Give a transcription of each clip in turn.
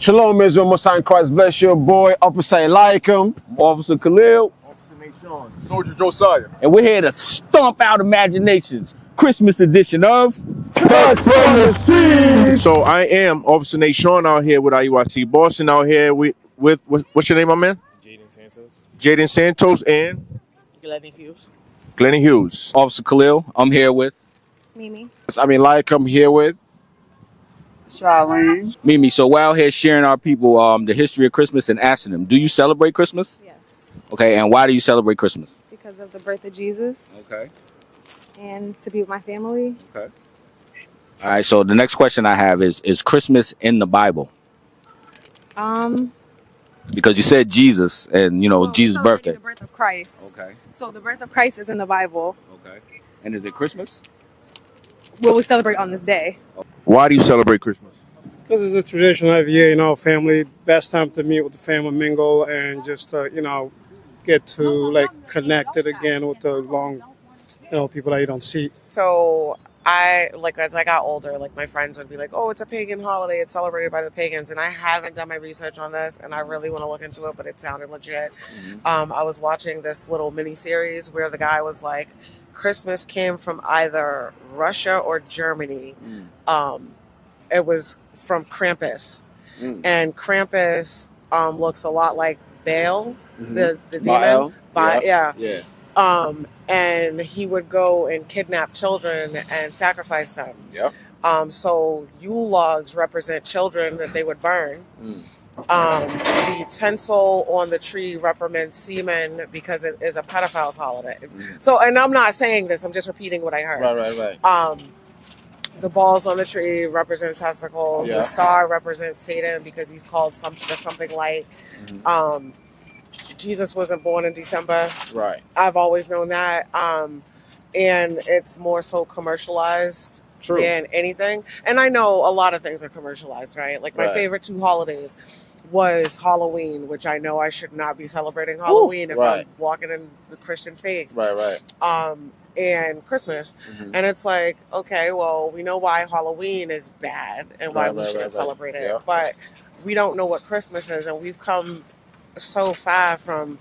Shalom, Israel, Most High in Christ. Bless your boy, Officer Eliakim, Officer Khalil, Soldier Josiah. and we're here to stomp out imaginations. Christmas edition of Cutz from the street. So I am Officer Nate Sean out here with IUIC Boston out here with what's your name, my man? Jaden Santos and Glenny Hughes. Officer Khalil. I'm here with Mimi. Eliakim here with Charlene. Mimi. So we're out here sharing our people the history of Christmas and asking them, do you celebrate Christmas? Yes. Okay, and why do you celebrate Christmas? Because of the birth of Jesus. Okay. And to be with my family. Okay. All right, so the next question I have is Christmas in the Bible? Because you said Jesus and, Jesus' birthday. The birth of Christ. Okay. So the birth of Christ is in the Bible. Okay. And is it Christmas? Well, we celebrate on this day. Why do you celebrate Christmas? Because it's a tradition every year, family, best time to meet with the family, mingle, and just, get to, connected again with the long, people that you don't see. So as I got older, my friends would be like, oh, it's a pagan holiday. It's celebrated by the pagans. And I haven't done my research on this, and I really want to look into it, but it sounded legit. Mm-hmm. I was watching this little mini series where the guy was like, Christmas came from either Russia or Germany. It was from Krampus. And Krampus looks a lot like Baal, the demon. Yeah. And he would go and kidnap children and sacrifice them. Yep. So Yule logs represent children that they would burn. The tinsel on the tree represents semen because it is a pedophile's holiday. So, and I'm not saying this, I'm just repeating what I heard. Right. The balls on the tree represent testicles. Yeah. The star represents Satan because he's called something light. Jesus wasn't born in December. Right. I've always known that. And it's more so commercialized than anything. And I know a lot of things are commercialized, right? My favorite two holidays was Halloween, which I know I should not be celebrating Halloween if I'm walking in the Christian faith. Right. And Christmas. And it's like, okay, well, we know why Halloween is bad and why we shouldn't celebrate it. Yeah. But we don't know what Christmas is, and we've come so far from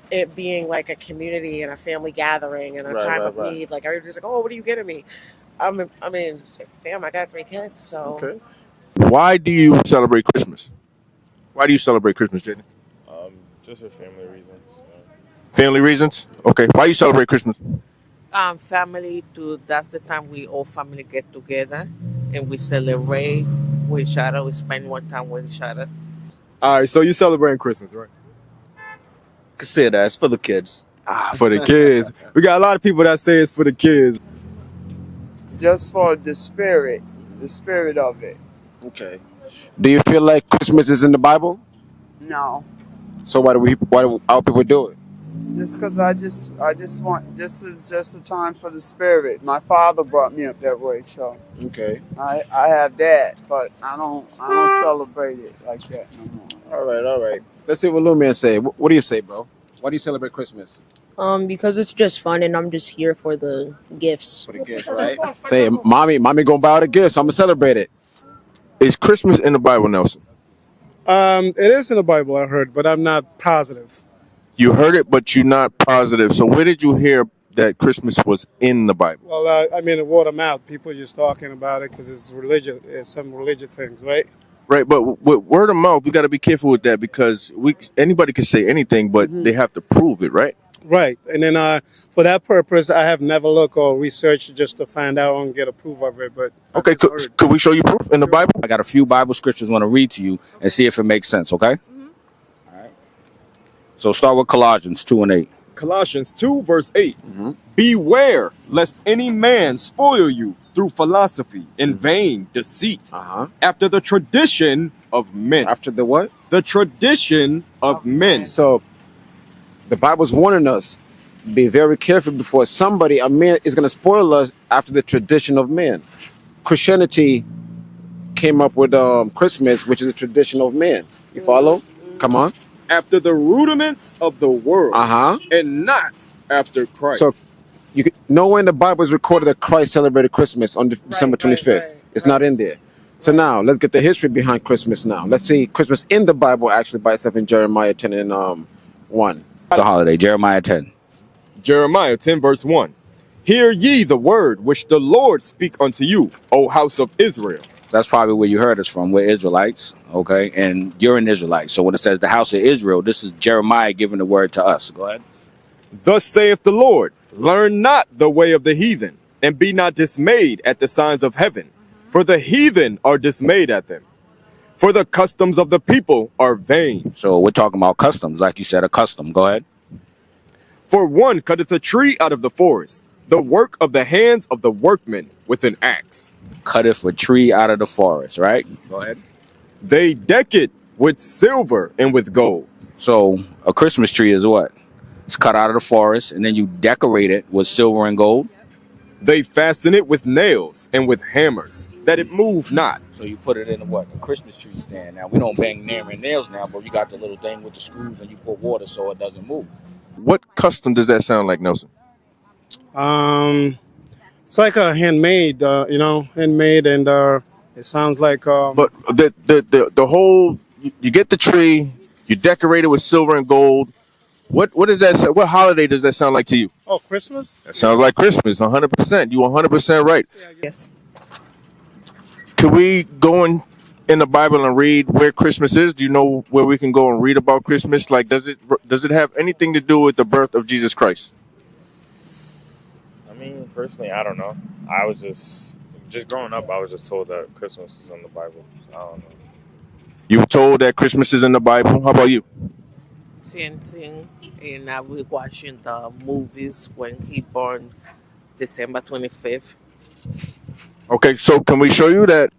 it being like a community and a family gathering and a time of need. Everybody's like, oh, what are you getting me? I mean, damn, I got 3 kids, so. Okay. Why do you celebrate Christmas? Why do you celebrate Christmas, Jaden? Just for family reasons. Family reasons? Okay. Why you celebrate Christmas? Family that's the time we all family get together and we celebrate with each other. We spend more time with each other. All right, so you celebrating Christmas, right? Consider that. It's for the kids. For the kids. We got a lot of people that say it's for the kids. Just for the spirit of it. Okay. Do you feel like Christmas is in the Bible? No, So why do our people do it? just because I just want. This is just a time for the spirit. My father brought me up that way, so Okay. I have that, but I don't celebrate it like that no more. All right. Let's see what Lou Man say. What do you say, bro? Why do you celebrate Christmas? Because it's just fun and I'm just here for the gifts. For the gift, right? Say, mommy gonna buy all the gifts. I'm gonna celebrate it. Is Christmas in the Bible, Nelson? It is in the Bible, I heard, but I'm not positive. You heard it, but you're not positive. So where did you hear that Christmas was in the Bible? Well, word of mouth. People just talking about it because it's religious. It's some religious things, right? Right, but with word of mouth, we got to be careful with that because anybody can say anything, but they have to prove it, right? Right. And then for that purpose, I have never looked or researched just to find out and get a proof of it. But Okay, could we show you proof in the Bible? I got a few Bible scriptures I want to read to you and see if it makes sense, okay? All right. So start with Colossians 2:8. Colossians 2, verse 8. Beware lest any man spoil you through philosophy and vain deceit, after the tradition of men. After the what? The tradition of men. So the Bible's warning us, be very careful before a man is going to spoil us after the tradition of men. Christianity came up with Christmas, which is a tradition of men. You follow? Come on. After the rudiments of the world, and not after Christ. So nowhere in the Bible is recorded that Christ celebrated Christmas on December 25th. It's not in there. So now let's get the history behind Christmas now. Let's see Christmas in the Bible actually by itself in Jeremiah 10 and 1. It's a holiday, Jeremiah 10. Jeremiah 10 verse 1. Hear ye the word which the Lord speak unto you, O house of Israel. That's probably where you heard us from. We're Israelites, okay? And you're an Israelite. So when it says the house of Israel, this is Jeremiah giving the word to us. Go ahead. Thus saith the Lord, learn not the way of the heathen, and be not dismayed at the signs of heaven. For the heathen are dismayed at them. For the customs of the people are vain. So we're talking about customs, like you said, a custom. Go ahead. For one cutteth a tree out of the forest, the work of the hands of the workmen with an axe. Cutteth a tree out of the forest, right? Go ahead. They deck it with silver and with gold. So a Christmas tree is what? It's cut out of the forest, and then you decorate it with silver and gold. They fasten it with nails and with hammers, that it move not. So you put it in a Christmas tree stand. Now, we don't bang nails now, but you got the little thing with the screws, and you put water so it doesn't move. What custom does that sound like, Nelson? It's like a handmade, handmade, and it sounds like. But the whole, you get the tree, you decorate it with silver and gold. What is that? What holiday does that sound like to you? Oh, Christmas? That sounds like Christmas, 100%. You 100% right. Yes. Could we go in the Bible and read where Christmas is? Do you know where we can go and read about Christmas? Like, does it have anything to do with the birth of Jesus Christ? I mean, personally, I don't know. I was just growing up, I was just told that Christmas is in the Bible. So I don't know. You were told that Christmas is in the Bible. How about you? Same thing. And I was watching the movies when he born December 25th. Okay, so can we show you that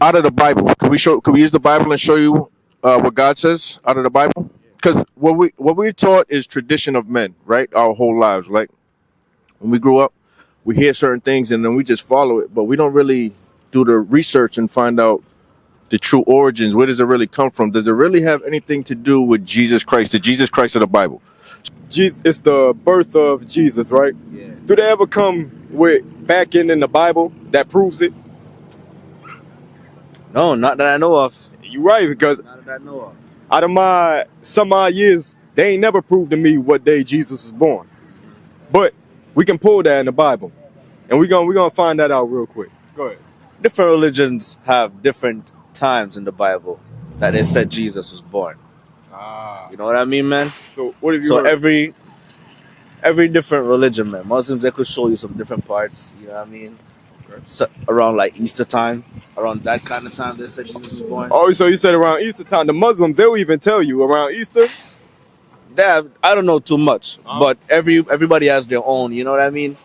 out of the Bible? Can we use the Bible and show you what God says out of the Bible? Because what we're taught is tradition of men, right? Our whole lives, right? When we grew up, we hear certain things and then we just follow it, but we don't really do the research and find out the true origins. Where does it really come from? Does it really have anything to do with Jesus Christ, the Jesus Christ of the Bible? It's the birth of Jesus, right? Yeah. Do they ever come with backing in the Bible that proves it? No, not that I know of. You're right, because Not that I know of. out of my some odd years, they ain't never proved to me what day Jesus was born. But we can pull that in the Bible, and we're gonna find that out real quick. Go ahead. Different religions have different times in the Bible that they said Jesus was born. You know what I mean, man? So what have you So heard? every different religion, man. Muslims, they could show you some different parts. You know what I mean? Okay. So, around like Easter time, around that kind of time, they said Jesus was born. Oh, so you said around Easter time. The Muslims, they'll even tell you around Easter. I don't know too much, but everybody has their own. You know what I mean?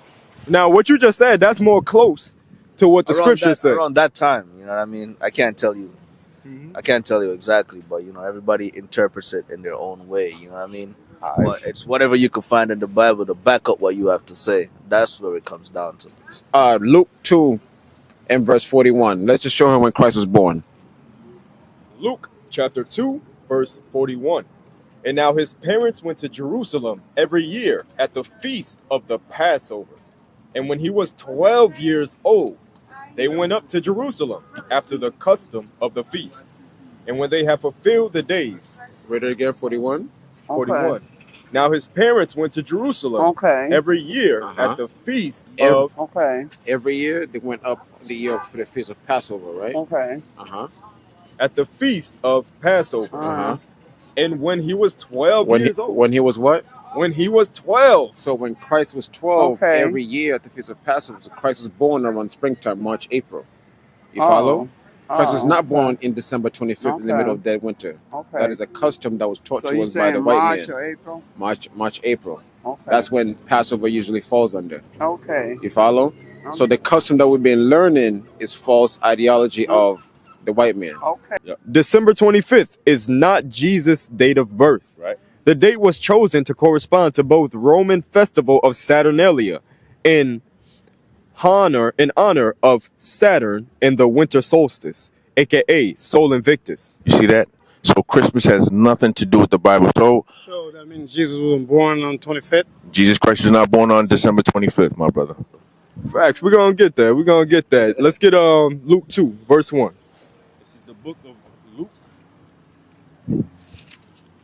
Now, what you just said, that's more close to what the scriptures say. Around that time, you know what I mean? I can't tell you. I can't tell you exactly, but you know, everybody interprets it in their own way. You know what I mean? But it's whatever you can find in the Bible to back up what you have to say. That's where it comes down to. Luke 2 and verse 41. Let's just show him when Christ was born. Luke chapter 2, verse 41. And now his parents went to Jerusalem every year at the feast of the Passover. And when he was 12 years old, they went up to Jerusalem after the custom of the feast. And when they had fulfilled the days, Read it again, 41. 41. Okay. Now his parents went to Jerusalem every year at the feast of... Every year they went up the year for the feast of Passover, right? Okay. At the feast of Passover. And when he was 12 years old. When he was what? When he was 12. So when Christ was 12, every year at the feast of Passover, so Christ was born around springtime, March, April. You follow? Christ was not born in December 25th in the middle of dead winter. That is a custom that was taught to us by the white March man. or April? March, April. Okay. That's when Passover usually falls under. Okay. You follow? So the custom that we've been learning is false ideology of the white man. Okay. December 25th is not Jesus' date of birth. Right. The date was chosen to correspond to both Roman festival of Saturnalia in honor of Saturn and the winter solstice, aka Sol Invictus. You see that? So Christmas has nothing to do with the Bible. So that means Jesus was born on 25th? Jesus Christ was not born on December 25th, my brother. Facts. We're gonna get there. We're gonna get that. Let's get Luke 2, verse 1. This is the book of Luke.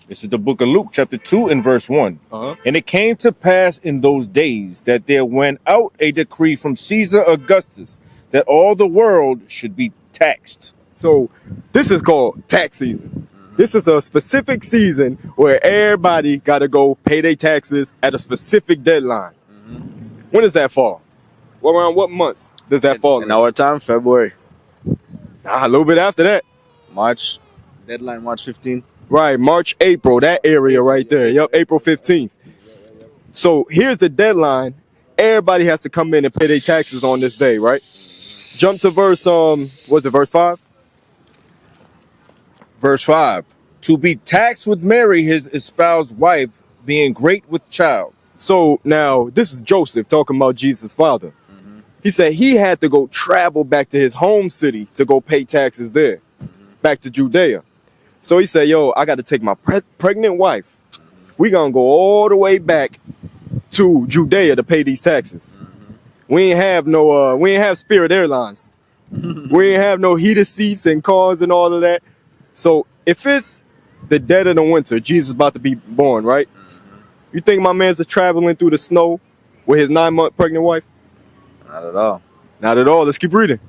This is the book of Luke, chapter 2 and verse 1. Uh-huh. And it came to pass in those days that there went out a decree from Caesar Augustus that all the world should be taxed. So this is called tax season. This is a specific season where everybody got to go pay their taxes at a specific deadline. When does that fall? Well, around what months does that fall? In our time, February. A little bit after that. March. Deadline March 15th. Right, March, April, that area right there. Yep, April 15th. So here's the deadline. Everybody has to come in and pay their taxes on this day, right? Jump to verse, what's it, verse 5? Verse 5. To be taxed with Mary, his espoused wife, being great with child. So now this is Joseph talking about Jesus' father. He said he had to go travel back to his home city to go pay taxes there, back to Judea. So he said, yo, I got to take my pregnant wife. We going to go all the way back to Judea to pay these taxes. We ain't have Spirit Airlines. We ain't have no heated seats and cars and all of that. So if it's the dead of the winter, Jesus is about to be born, right? You think my man's traveling through the snow with his 9-month pregnant wife? Not at all. Not at all. Let's keep reading.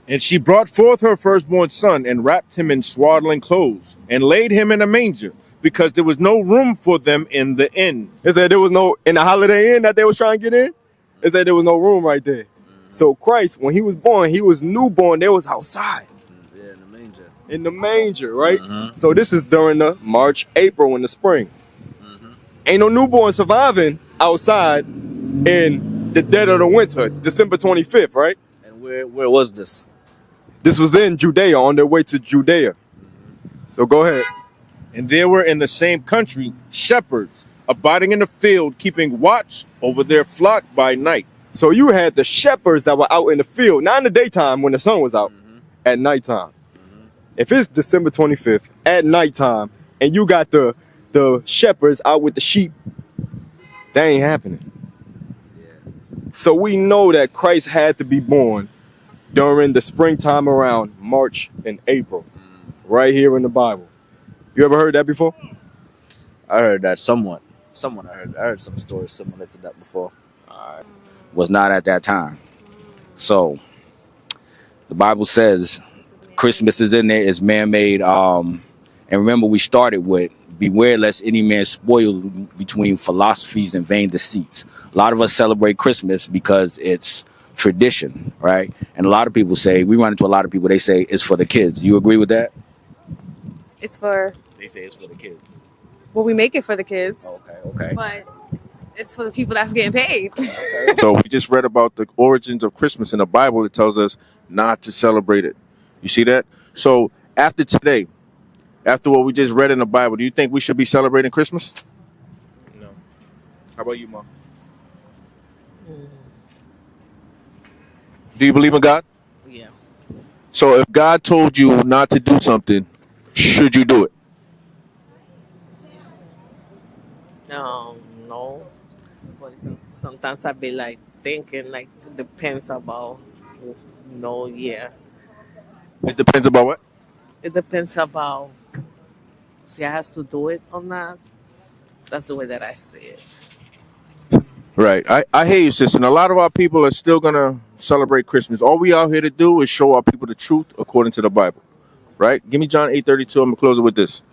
And she brought forth her firstborn son and wrapped him in swaddling clothes and laid him in a manger because there was no room for them in the inn. Is that there was no, in the Holiday Inn that they was trying to get in? Is that there was no room right there? So Christ, when he was born, he was newborn. They was outside. Yeah, in the manger. In the manger, right? So this is during the March, April, in the spring. Ain't no newborn surviving outside in the dead of the winter, December 25th, right? And where was this? This was in Judea, on their way to Judea. So go ahead. And there were in the same country shepherds abiding in the field, keeping watch over their flock by night. So you had the shepherds that were out in the field, not in the daytime when the sun was out, at nighttime. If it's December 25th, at nighttime, and you got the shepherds out with the sheep, that ain't happening. So we know that Christ had to be born during the springtime around March and April, right here in the Bible. You ever heard that before? I heard that somewhat. I heard some stories similar to that before. Was not at that time. So the Bible says Christmas is in there, it's man-made. And remember, we started with beware lest any man spoil between philosophies and vain deceits. A lot of us celebrate Christmas because it's tradition, right? And a lot of people say, we run into a lot of people, they say it's for the kids. You agree with that? It's for, They say it's for the kids. well, we make it for the kids, Okay. but it's for the people that's getting paid. So we just read about the origins of Christmas in the Bible. It tells us not to celebrate it. You see that? So after today, after what we just read in the Bible, do you think we should be celebrating Christmas? No. How about you, Mom? Do you believe in God? Yeah. So if God told you not to do something, should you do it? No. But sometimes I be like thinking like depends about no, yeah. It depends about what? It depends about she has to do it or not. That's the way that I see it. Right. I hear you, sis. And a lot of our people are still going to celebrate Christmas. All we out here to do is show our people the truth according to the Bible. Right? Give me John 8:32. I'm going to close it with this.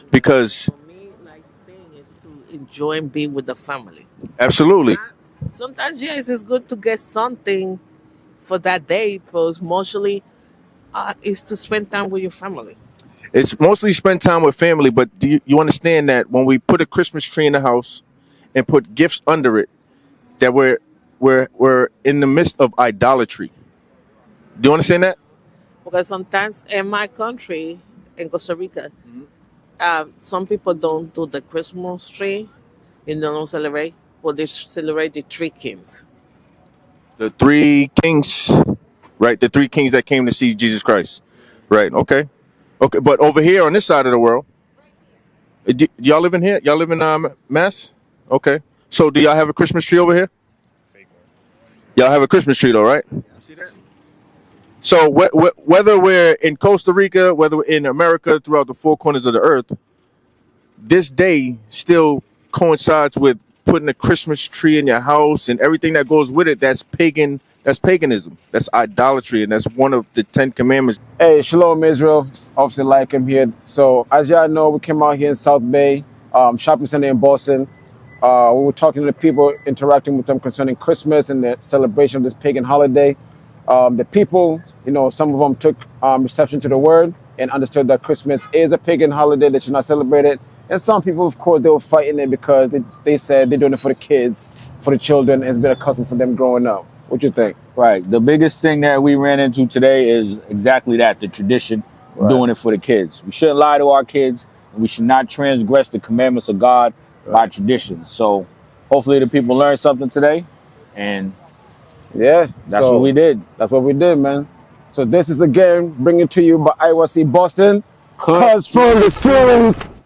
Because... For me, like thing is to enjoy and be with the family. Absolutely. Sometimes, yes, it's good to get something for that day, but mostly it's to spend time with your family. It's mostly spend time with family, but do you understand that when we put a Christmas tree in the house and put gifts under it, that we're in the midst of idolatry? Do you understand that? Because sometimes in my country, in Costa Rica, some people don't do the Christmas tree and they don't celebrate, but they celebrate the three kings. The three kings, right? The three kings that came to see Jesus Christ. Right, okay. Okay, but over here on this side of the world, do y'all live in here? Y'all live in Mass? Okay. So do y'all have a Christmas tree over here? Fake one. Y'all have a Christmas tree though, right? So whether we're in Costa Rica, whether we're in America, throughout the four corners of the earth, this day still coincides with putting a Christmas tree in your house and everything that goes with it. That's pagan. That's paganism. That's idolatry, and that's one of the 10 Commandments. Hey, Shalom Israel. Officer like him here. So as y'all know, we came out here in South Bay, shopping center in Boston. We were talking to the people, interacting with them concerning Christmas and the celebration of this pagan holiday. The people, you know, some of them took reception to the word and understood that Christmas is a pagan holiday. They should not celebrate it. And some people, of course, they were fighting it because they said they're doing it for the kids, for the children. It's been a custom for them growing up. What you think? Right. The biggest thing that we ran into today is exactly that, the tradition, doing it for the kids. We shouldn't lie to our kids, and we should not transgress the commandments of God by tradition. So hopefully the people learned something today, and yeah, that's what we did. That's what we did, man. So this is again bringing to you by IUIC Boston, Cutz from the streets.